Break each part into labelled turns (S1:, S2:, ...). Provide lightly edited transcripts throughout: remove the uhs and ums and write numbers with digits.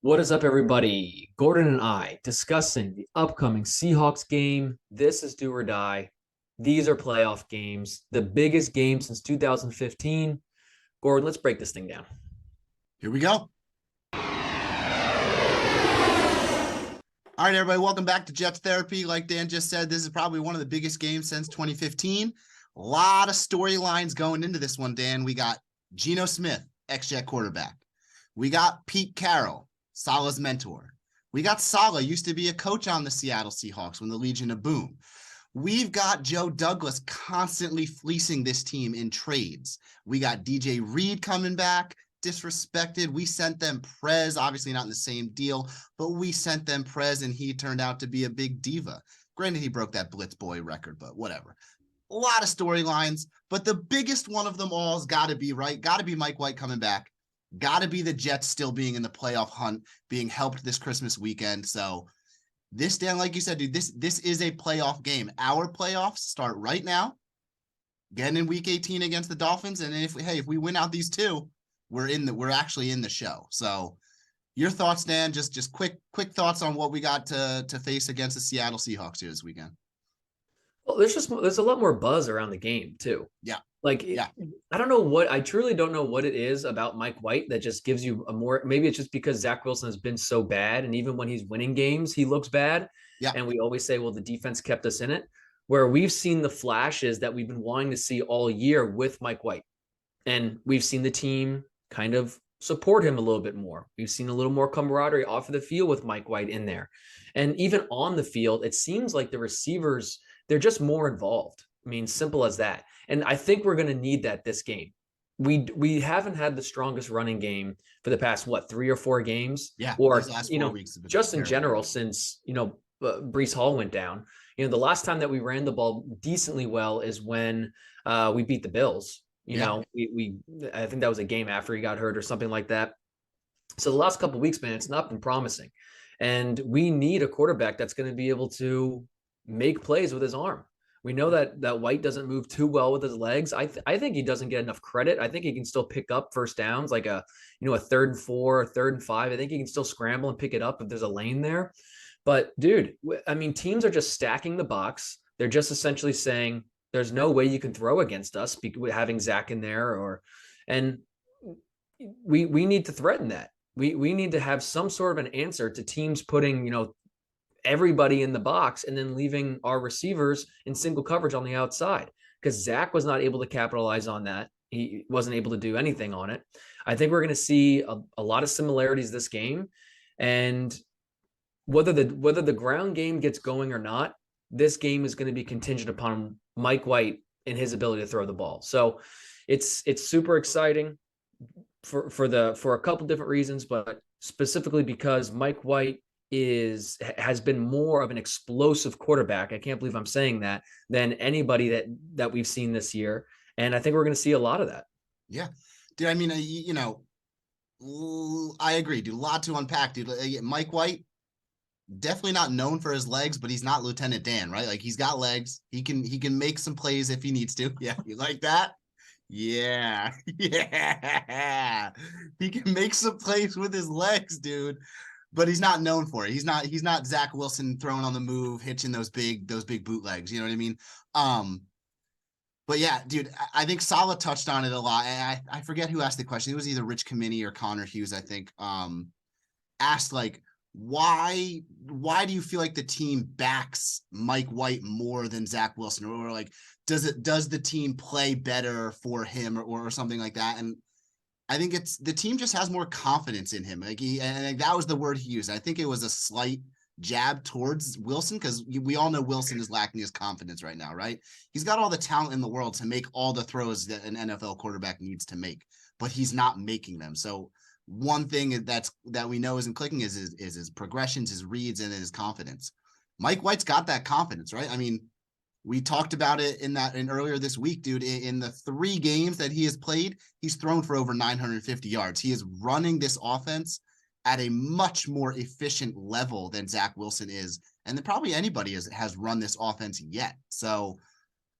S1: What is up, everybody? Gordon and I discussing the upcoming Seahawks game. This is do or die. These are playoff games, the biggest game since 2015. Gordon, let's break this thing down.
S2: Here we go. All right, everybody, welcome back to Jets Therapy. Like Dan just said, this is probably one of the biggest games since 2015. A lot of storylines going into this one, Dan. We got Geno Smith, ex-Jet quarterback. We got Pete Carroll, Salah's mentor. We got Salah, used to be a coach on the Seattle Seahawks when the Legion of Boom. We've got Joe Douglas constantly fleecing this team in trades. We got DJ Reed coming back, disrespected. We sent them Prez, obviously not in the same deal, but we sent them Prez and he turned out to be a big diva. Granted, he broke that Blitz Boy record, but whatever. A lot of storylines, but the biggest one of them all has got to be, right? Got to be Mike White coming back. Got to be the Jets still being in the playoff hunt, being helped this Christmas weekend. So this, Dan, like you said, dude, this is a playoff game. Our playoffs start right now, getting in week 18 against the Dolphins. And if we win out these two, we're actually in the show. So your thoughts, Dan, just quick thoughts on what we got to face against the Seattle Seahawks here this weekend.
S1: Well, there's a lot more buzz around the game too.
S2: Yeah.
S1: Like,
S2: Yeah.
S1: I truly don't know what it is about Mike White that just gives you maybe it's just because Zach Wilson has been so bad. And even when he's winning games, he looks bad.
S2: Yeah.
S1: And we always say, well, the defense kept us in it, where we've seen the flashes that we've been wanting to see all year with Mike White. And we've seen the team kind of support him a little bit more. We've seen a little more camaraderie off of the field with Mike White in there. And even on the field, it seems like the receivers, they're just more involved. I mean, simple as that. And I think we're going to need that this game. We haven't had the strongest running game for the past, 3 or 4 games?
S2: Yeah.
S1: Or,
S2: last 4 weeks
S1: just in general, since, Breece Hall went down. The last time that we ran the ball decently well is when we beat the Bills. I think that was a game after he got hurt or something like that. So the last couple of weeks, man, it's not been promising. And we need a quarterback that's going to be able to make plays with his arm. We know that White doesn't move too well with his legs. I think he doesn't get enough credit. I think he can still pick up first downs, like a 3rd and 4, a 3rd and 5. I think he can still scramble and pick it up if there's a lane there. But dude, I mean, teams are just stacking the box. They're just essentially saying there's no way you can throw against us having Zach in there, and we need to threaten that. We need to have some sort of an answer to teams putting, everybody in the box and then leaving our receivers in single coverage on the outside, because Zach was not able to capitalize on that. He wasn't able to do anything on it. I think we're going to see a lot of similarities this game, and whether the ground game gets going or not, this game is going to be contingent upon Mike White and his ability to throw the ball. So it's super exciting for a couple different reasons, but specifically because Mike White has been more of an explosive quarterback. I can't believe I'm saying that, than anybody that we've seen this year. And I think we're going to see a lot of that.
S2: Yeah. Dude, I mean, I agree, dude. A lot to unpack, dude. Mike White, definitely not known for his legs, but he's not Lieutenant Dan, right? Like, he's got legs. He can make some plays if he needs to. Yeah. You like that? Yeah. Yeah. He can make some plays with his legs, dude. But he's not known for it. He's not Zach Wilson throwing on the move, hitching those big bootlegs. You know what I mean? But yeah, dude, I think Salah touched on it a lot. I forget who asked the question. It was either Rich Kamini or Connor Hughes, I think. Asked, like, why do you feel like the team backs Mike White more than Zach Wilson? Or like, does the team play better for him or something like that? And I think it's the team just has more confidence in him. Like that was the word he used. I think it was a slight jab towards Wilson, because we all know Wilson is lacking his confidence right now, right? He's got all the talent in the world to make all the throws that an NFL quarterback needs to make, but he's not making them. So one thing that we know isn't clicking is his progressions, his reads, and his confidence. Mike White's got that confidence, right? I mean, we talked about it in earlier this week, dude. In the 3 games that he has played, he's thrown for over 950 yards. He is running this offense at a much more efficient level than Zach Wilson is, and then probably anybody has run this offense yet. So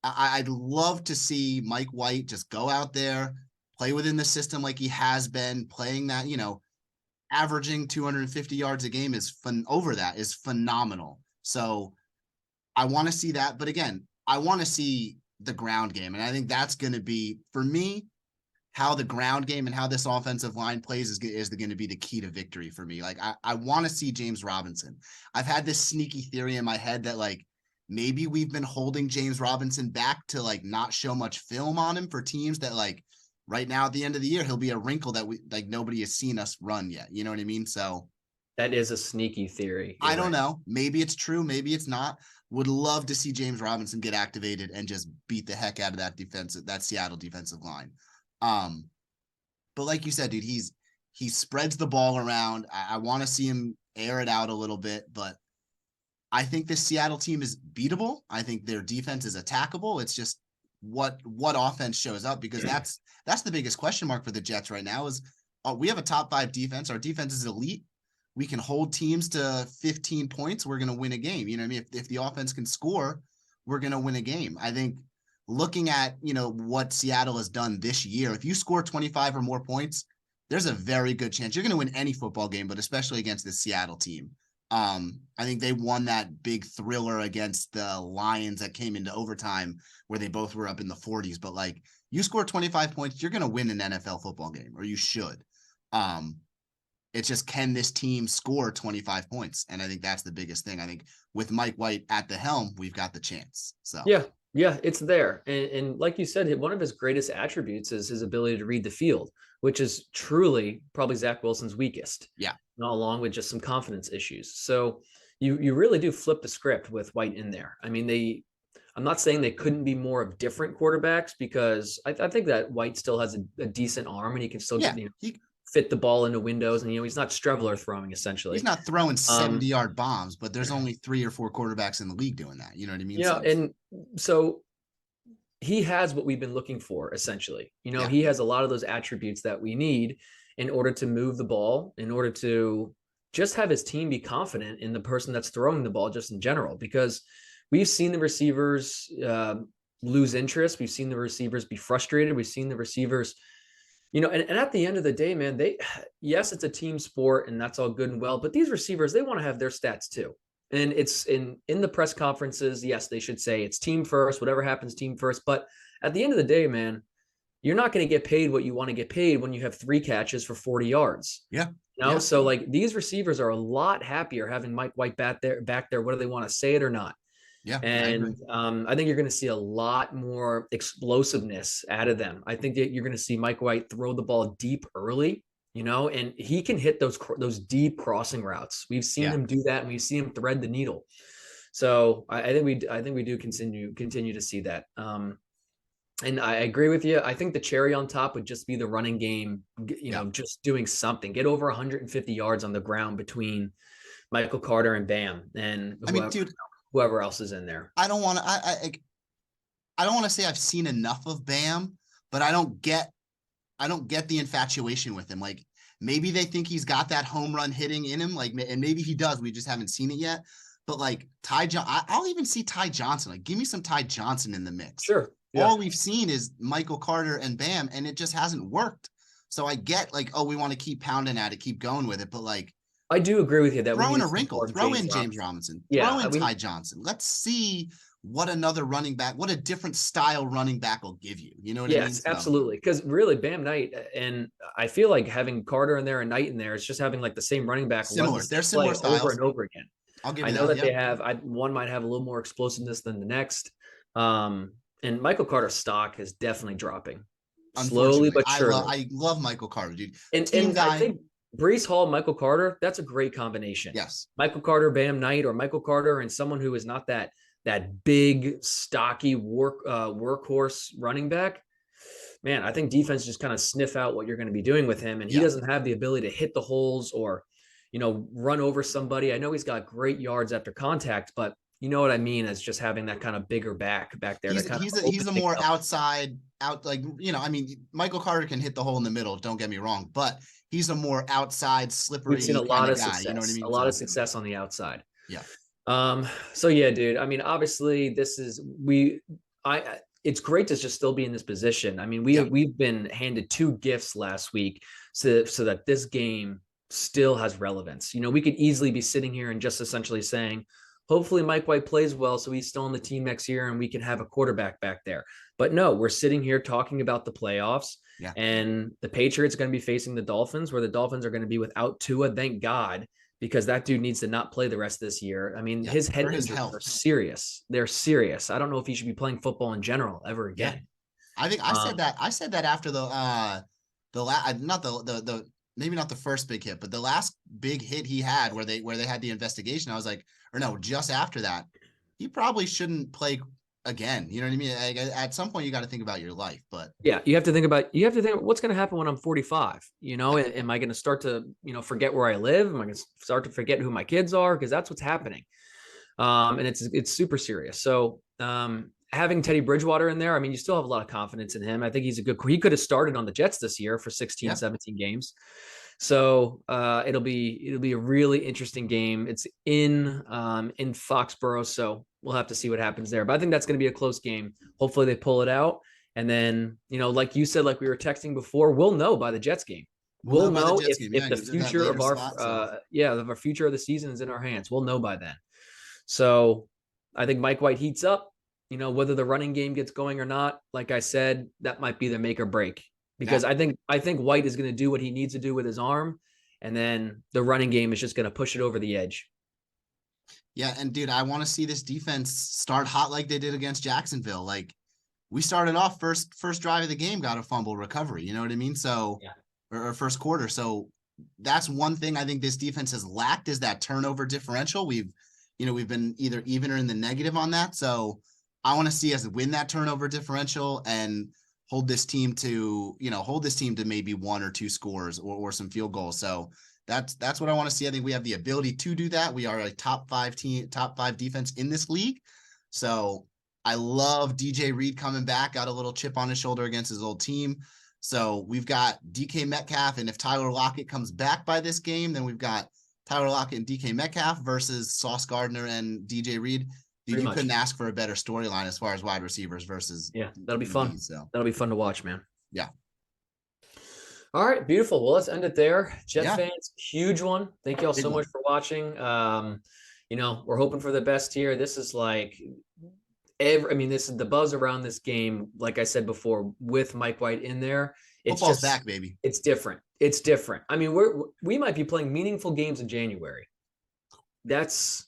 S2: I'd love to see Mike White just go out there, play within the system like he has been playing that, averaging 250 yards a game is over that is phenomenal. So I want to see that. But again, I want to see the ground game. And I think that's going to be, for me, how the ground game and how this offensive line plays is going to be the key to victory for me. Like, I want to see James Robinson. I've had this sneaky theory in my head that, like, maybe we've been holding James Robinson back to, like, not show much film on him for teams that, like, right now at the end of the year, he'll be a wrinkle that we, like, nobody has seen us run yet. You know what I mean? So
S1: that is a sneaky theory.
S2: I don't know. Maybe it's true. Maybe it's not. Would love to see James Robinson get activated and just beat the heck out of that Seattle defensive line. But like you said, dude, he spreads the ball around. I want to see him air it out a little bit, but I think this Seattle team is beatable. I think their defense is attackable. It's just what offense shows up, because that's the biggest question mark for the Jets right now is we have a top 5 defense. Our defense is elite. We can hold teams to 15 points. We're going to win a game. You know what I mean? If the offense can score, we're going to win a game. I think looking at, what Seattle has done this year, if you score 25 or more points, there's a very good chance you're going to win any football game, but especially against the Seattle team. I think they won that big thriller against the Lions that came into overtime where they both were up in the 40s. But, like, you score 25 points, you're going to win an NFL football game, or you should. It's just, can this team score 25 points? And I think that's the biggest thing. I think with Mike White at the helm, we've got the chance. So
S1: yeah, it's there. And like you said, one of his greatest attributes is his ability to read the field, which is truly probably Zach Wilson's weakest.
S2: Yeah.
S1: Along with just some confidence issues. So you really do flip the script with White in there. I mean, I'm not saying they couldn't be more of different quarterbacks, because I think that White still has a decent arm and he can still fit the ball into windows, and he's not Streveler throwing, essentially.
S2: He's not throwing 70-yard bombs, but there's only 3 or 4 quarterbacks in the league doing that. You know what I mean?
S1: And so he has what we've been looking for, essentially. He has a lot of those attributes that we need in order to move the ball, in order to just have his team be confident in the person that's throwing the ball, just in general, because we've seen the receivers lose interest. We've seen the receivers be frustrated. We've seen the receivers, and at the end of the day, man, yes, it's a team sport and that's all good and well, but these receivers, they want to have their stats too. And it's in the press conferences, yes, they should say it's team first, whatever happens, team first. But at the end of the day, man, you're not going to get paid what you want to get paid when you have 3 catches for 40 yards.
S2: Yeah.
S1: So, like, these receivers are a lot happier having Mike White back there, whether they want to say it or not.
S2: Yeah.
S1: And I think you're going to see a lot more explosiveness out of them. I think that you're going to see Mike White throw the ball deep early, and he can hit those deep crossing routes. We've seen him do that, and we've seen him thread the needle. So I think we do continue to see that. And I agree with you. I think the cherry on top would just be the running game, just doing something. Get over 150 yards on the ground between Michael Carter and Bam, and whoever else is in there.
S2: I don't want to say I've seen enough of Bam, but I don't get the infatuation with him. Like, maybe they think he's got that home run hitting in him, like, and maybe he does. We just haven't seen it yet. But, like, I'll even see Ty Johnson. Like, give me some Ty Johnson in the mix.
S1: Sure.
S2: Yeah. All we've seen is Michael Carter and Bam, and it just hasn't worked. So I get, like, we want to keep pounding at it, keep going with it, but, like,
S1: I do agree with you that
S2: throw in a wrinkle, throw in James Robinson, throw in Ty Johnson. Let's see what another running back, what a different style running back will give you. You know what I mean?
S1: Yes, absolutely. Because really, Bam Knight, and I feel like having Carter in there and Knight in there, it's just having, like, the same running back.
S2: Similar. They're similar styles
S1: over and over again.
S2: I know
S1: that they have. One might have a little more explosiveness than the next. And Michael Carter's stock is definitely dropping slowly but surely.
S2: I love Michael Carter, dude.
S1: And I think Breece Hall, Michael Carter, that's a great combination.
S2: Yes.
S1: Michael Carter, Bam Knight, or Michael Carter and someone who is not that big, stocky workhorse running back. Man, I think defense just kind of sniff out what you're going to be doing with him. And he doesn't have the ability to hit the holes or, run over somebody. I know he's got great yards after contact, but you know what I mean, as just having that kind of bigger back there.
S2: He's a more outside, Michael Carter can hit the hole in the middle. Don't get me wrong, but he's a more outside, slippery.
S1: We've seen a lot of
S2: guy,
S1: success.
S2: You know what I mean?
S1: A lot of success on the outside.
S2: Yeah.
S1: So yeah, dude. I mean, obviously, it's great to just still be in this position. I mean, we've been handed 2 gifts last week, so that this game still has relevance. We could easily be sitting here and just essentially saying, hopefully Mike White plays well, so he's still on the team next year and we can have a quarterback back there. But no, we're sitting here talking about the playoffs,
S2: Yeah.
S1: and the Patriots are going to be facing the Dolphins, where the Dolphins are going to be without Tua, thank God, because that dude needs to not play the rest of this year. I mean,
S2: Yeah.
S1: his head
S2: For his
S1: injuries
S2: health.
S1: are serious. They're serious. I don't know if he should be playing football in general ever
S2: Yeah.
S1: again.
S2: I think I said that. I said that after not the maybe not the first big hit, but the last big hit he had where they had the investigation. I was like, or no, just after that, he probably shouldn't play again. You know what I mean? Like, at some point, you got to think about your life. But
S1: yeah, you have to think about what's going to happen when I'm 45. Am I going to start to forget where I live? Am I going to start to forget who my kids are? Because that's what's happening. And it's super serious. So having Teddy Bridgewater in there, I mean, you still have a lot of confidence in him. I think he could have started on the Jets this year for 16, 17 games. So it'll be a really interesting game. It's in Foxborough, so we'll have to see what happens there. But I think that's going to be a close game. Hopefully they pull it out. And then, like you said, like we were texting before, we'll know by the Jets game. We'll know if the future of our future of the season is in our hands. We'll know by then. So I think Mike White heats up. Whether the running game gets going or not, like I said, that might be the make or break. Because I think White is going to do what he needs to do with his arm, and then the running game is just going to push it over the edge.
S2: Yeah, and dude, I want to see this defense start hot like they did against Jacksonville. Like, we started off first drive of the game, got a fumble recovery. You know what I mean? So, or first quarter. So that's one thing I think this defense has lacked, is that turnover differential. We've been either even or in the negative on that. So I want to see us win that turnover differential and hold this team to maybe 1 or 2 scores or some field goals. So that's what I want to see. I think we have the ability to do that. We are a top 5 defense in this league. So I love DJ Reed coming back, got a little chip on his shoulder against his old team. So we've got DK Metcalf, and if Tyler Lockett comes back by this game, then we've got Tyler Lockett and DK Metcalf versus Sauce Gardner and DJ Reed. Dude, you couldn't ask for a better storyline as far as wide receivers versus.
S1: Yeah, that'll be fun. That'll be fun to watch, man.
S2: Yeah.
S1: All right, beautiful. Well, let's end it there. Jet fans, huge one. Thank you all so much for watching. We're hoping for the best here. This is like this is the buzz around this game. Like I said before, with Mike White in there, it's
S2: football's back, baby.
S1: It's different. It's different. I mean, we might be playing meaningful games in January. That's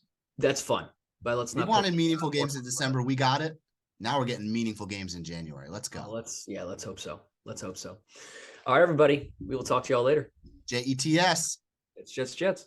S1: fun. But let's not.
S2: We wanted meaningful games in December. We got it. Now we're getting meaningful games in January. Let's go.
S1: Let's hope so. Let's hope so. All right, everybody. We will talk to y'all later.
S2: JETS.
S1: It's Jets.